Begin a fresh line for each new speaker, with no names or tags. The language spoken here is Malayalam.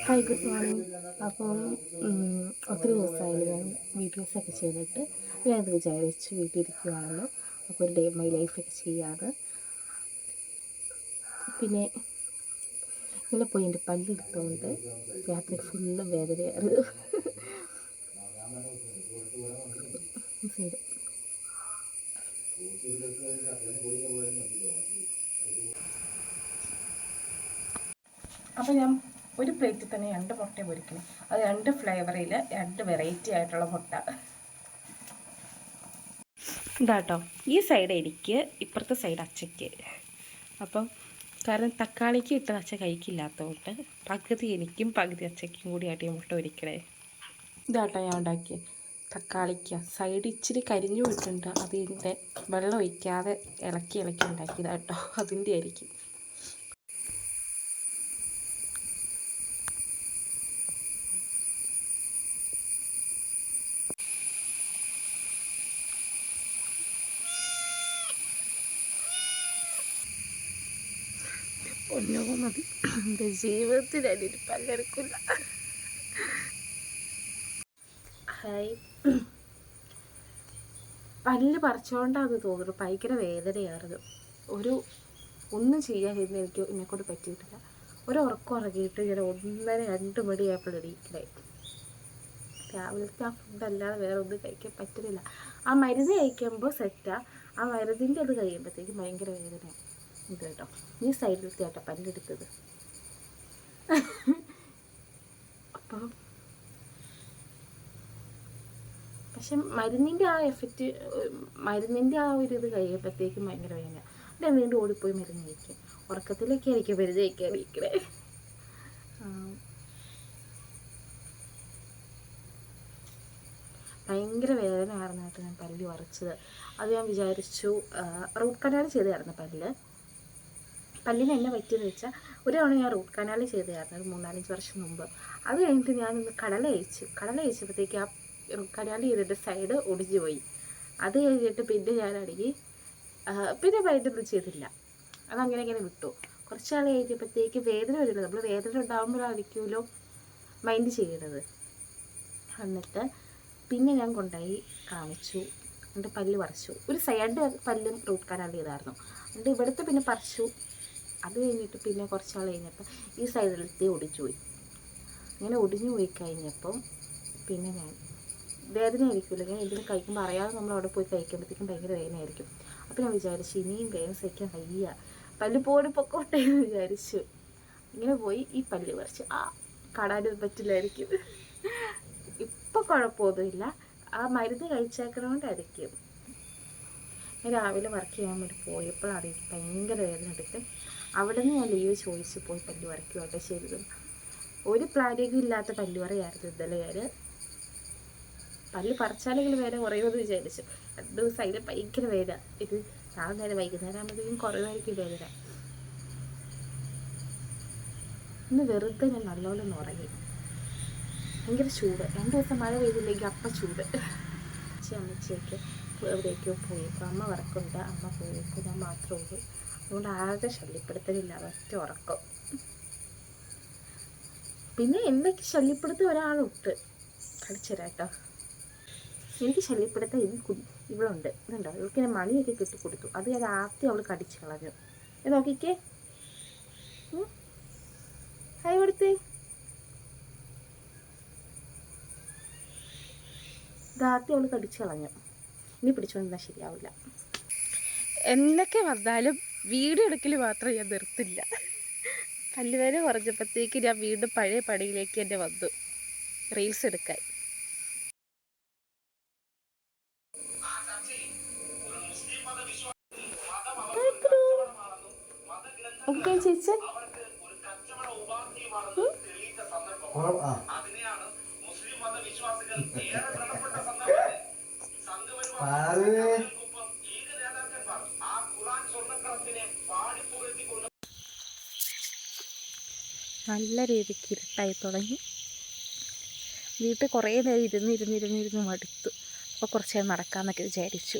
Hi, good morning. അപ്പം ഒത്തിരി ദിവസമായാലും ഞാൻ വീഡിയോസൊക്കെ ചെയ്തിട്ട് ഞാനത് വിചാരിച്ചു വീട്ടിലിരിക്കുകയാണല്ലോ, അപ്പോൾ ഒരു ഡേ മൈ ലൈഫൊക്കെ ചെയ്യാറ്. പിന്നെ ഇന്നലെ പോയി എൻ്റെ പല്ലെടുത്തുകൊണ്ട് രാത്രി ഫുള്ള് വേദനയായിരുന്നു. ശരി, അപ്പോൾ ഞാൻ ഒരു പ്ലേറ്റിൽ തന്നെ 2 മുട്ട പൊരിക്കണം. അത് 2 ഫ്ലേവറിൽ 2 വെറൈറ്റി ആയിട്ടുള്ള മുട്ട. ഇതാട്ടോ, ഈ സൈഡ് എനിക്ക്, ഇപ്പുറത്തെ സൈഡ് അച്ചയ്ക്ക്. അപ്പം കാരണം തക്കാളിക്ക് ഇട്ട അച്ച കഴിക്കില്ലാത്തതുകൊണ്ട് പകുതി എനിക്കും പകുതി അച്ചയ്ക്കും കൂടിയായിട്ട് ഈ മുട്ട പൊരിക്കണേ. ഇതാട്ടോ ഞാൻ ഉണ്ടാക്കിയത്. തക്കാളിക്ക് സൈഡ് ഇച്ചിരി കരിഞ്ഞു പോയിട്ടുണ്ട്. അതിൻ്റെ വെള്ളം ഒഴിക്കാതെ ഇളക്കി ഉണ്ടാക്കിയതാട്ടോ, അതിൻ്റെ ആയിരിക്കും. ഒന്നോ മതി, എൻ്റെ ജീവിതത്തിൽ അതിന് പല്ലെടുക്കില്ല. ഹായ്, പല്ല് പറിച്ചുകൊണ്ടാന്ന് തോന്നുന്നു, ഭയങ്കര വേദനയായിരുന്നു. ഒന്നും ചെയ്യാനിരുന്ന് എന്നെക്കൊണ്ട് പറ്റിയിട്ടില്ല. ഉറക്കം ഉറങ്ങിയിട്ട് ഞാൻ 1:30-2 മണിയായപ്പോൾ എണീക്കണേ. രാവിലത്തെ ആ ഫുഡല്ലാതെ വേറെ ഒന്നും കഴിക്കാൻ പറ്റുന്നില്ല. ആ മരുന്ന് കഴിക്കുമ്പോൾ സെറ്റാണ്, ആ മരുന്നിൻ്റെ അത് കഴിയുമ്പോഴത്തേക്കും ഭയങ്കര വേദനയാണ്. ഇത് കേട്ടോ, ഈ സൈഡിലത്തെ കേട്ടോ പല്ലെടുത്തത്. അപ്പം പക്ഷെ മരുന്നിൻ്റെ ആ എഫക്റ്റ്, മരുന്നിൻ്റെ ആ ഒരു ഇത് കഴിയുമ്പോഴത്തേക്കും ഭയങ്കര വേദന. ഞാൻ വീണ്ടും ഓടിപ്പോയി മരുന്ന് കഴിക്കും. ഉറക്കത്തിലൊക്കെ ആയിരിക്കും മരുന്ന് കഴിക്കാൻ ഇരിക്കണേ. ഭയങ്കര വേദനയായിരുന്നു കേട്ടോ ഞാൻ പല്ല് പറിച്ചത്. അത് ഞാൻ വിചാരിച്ചു റൂട്ട് കനാൽ ചെയ്തായിരുന്നു പല്ലിന് എന്നെ പറ്റിയെന്ന് വെച്ചാൽ ഒരു തവണ ഞാൻ റൂട്ട് കനാൽ ചെയ്തായിരുന്നു, ഒരു 3-4 വർഷം മുമ്പ്. അത് കഴിഞ്ഞിട്ട് ഞാനൊന്ന് കടല കഴിച്ചപ്പോഴത്തേക്ക് ആ റൂട്ട് കനാൽ ചെയ്തിട്ട് സൈഡ് ഒടിഞ്ഞു പോയി. അത് കഴിഞ്ഞിട്ട് പിന്നെ ഞാനാണെങ്കിൽ പിന്നെ വൈകിട്ടൊന്നും ചെയ്തില്ല, അതങ്ങനെ വിട്ടു. കുറച്ച് നാൾ കഴിഞ്ഞപ്പോഴത്തേക്ക് വേദന വരുന്നത്, നമ്മൾ വേദന ഉണ്ടാകുമ്പോഴായിരിക്കുമല്ലോ മൈൻഡ് ചെയ്യണത്. എന്നിട്ട് പിന്നെ ഞാൻ കൊണ്ടുപോയി കാണിച്ചു, എൻ്റെ പല്ല് പറിച്ചു. ഒരു സൈഡ് പല്ലും റൂട്ട് കനാൽ ചെയ്തായിരുന്നു, എന്നിട്ട് ഇവിടുത്തെ പിന്നെ പറിച്ചു. അത് കഴിഞ്ഞിട്ട് പിന്നെ കുറച്ച് നാൾ കഴിഞ്ഞപ്പോൾ ഈ സൈഡിലത്തെ ഒടിഞ്ഞു പോയി. അങ്ങനെ ഒടിഞ്ഞു പോയി കഴിഞ്ഞപ്പം പിന്നെ ഞാൻ വേദനയായിരിക്കുമല്ലോ, ഞാൻ എന്തെങ്കിലും കഴിക്കുമ്പോൾ അറിയാതെ നമ്മൾ അവിടെ പോയി കഴിക്കുമ്പോഴത്തേക്കും ഭയങ്കര വേദനയായിരിക്കും. അപ്പോൾ ഞാൻ വിചാരിച്ചു ഇനിയും വേദന സഹിക്കാൻ വയ്യ, പല്ല് പൊക്കോട്ടെ എന്ന് വിചാരിച്ചു. ഇങ്ങനെ പോയി ഈ പല്ല് പറിച്ചു. കടാനും പറ്റില്ലായിരിക്കും. ഇപ്പം കുഴപ്പമൊന്നുമില്ല, ആ മരുന്ന് കഴിച്ചേക്കണോണ്ടായിരിക്കും. ഞാൻ രാവിലെ വർക്ക് ചെയ്യാൻ വേണ്ടി പോയപ്പോഴാണ് എനിക്ക് ഭയങ്കര വേദന എടുത്ത്. അവിടെ നിന്ന് ഞാൻ ലീവ് ചോദിച്ച് പോയി പല്ല് പറിക്കുവാട്ടോ ചെയ്തത്. ഒരു പ്ലാനിങ്ങും ഇല്ലാത്ത പല്ല് പറിയായിരുന്നു ഇന്നലെ ഞാൻ. പല്ല് പറിച്ചാലെങ്കിലും വേദന കുറയുമെന്ന് വിചാരിച്ചു. 2 ദിവസം അതിന് ഭയങ്കര വേദന. ഇത് നാളെ നേരം വൈകുന്നേരം ആകുമ്പോഴത്തേക്കും കുറവായിരിക്കും വേദന. ഇന്ന് വെറുതെ ഞാൻ നല്ലോണം ഒന്ന് ഉറങ്ങി. ഭയങ്കര ചൂട്, 2 ദിവസം മഴ പെയ്തില്ലെങ്കിൽ അപ്പം ചൂട്. അമ്മച്ചയൊക്കെ എവിടേക്കോ പോയേക്കും, അമ്മ വറക്കുണ്ട്, അമ്മ പോയേക്കും, ഞാൻ മാത്രമേ ഉള്ളൂ. അതുകൊണ്ട് ആരുടെ ശല്യപ്പെടുത്തലില്ല, ഒറ്റ ഉറക്കം. പിന്നെ എന്തൊക്കെ ശല്യപ്പെടുത്തി ഒരാളുണ്ട്, കളിച്ചു തരാം കേട്ടോ. എനിക്ക് ശല്യപ്പെടുത്താൻ ഇവളുണ്ട്, ഇതുണ്ടോ, ഇവൾക്ക് ഞാൻ മണിയൊക്കെ കെട്ടിക്കൊടുത്തു. അത് ഞാൻ ആദ്യം അവൾ കടിച്ചു കളഞ്ഞു. നോക്കിക്കേ, ഹായ് കൊടുത്തേ. ഇതാദ്യം അവൾ കടിച്ചു കളഞ്ഞു, ഇനി പിടിച്ചുകൊണ്ടിരുന്നാൽ ശരിയാവില്ല. എന്തൊക്കെ വന്നാലും വീഡിയോ എടുക്കൽ മാത്രം ഞാൻ നിർത്തില്ല. പല്ലുവേദന കുറഞ്ഞപ്പോഴത്തേക്ക് ഞാൻ വീണ്ടും പഴയ പണിയിലേക്ക് തന്നെ വന്നു, റീൽസ് എടുക്കാൻ. ഓക്കെ ചേച്ചി, നല്ല രീതിക്ക് ഇരുട്ടായി തുടങ്ങി. വീട്ടിൽ കുറേ നേരം ഇരുന്ന് മടുത്തു. അപ്പോൾ കുറച്ച് നേരം നടക്കാമെന്നൊക്കെ വിചാരിച്ചു.